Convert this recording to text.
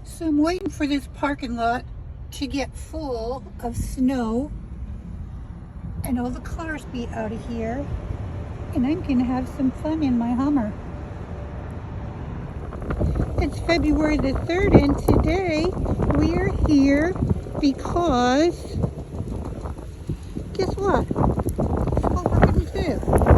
So I'm waiting for this parking lot to get full of snow and all the cars be out of here, and I'm gonna have some fun in my Hummer. It's February the 3rd, and today we are here because guess what? That's what we're gonna do.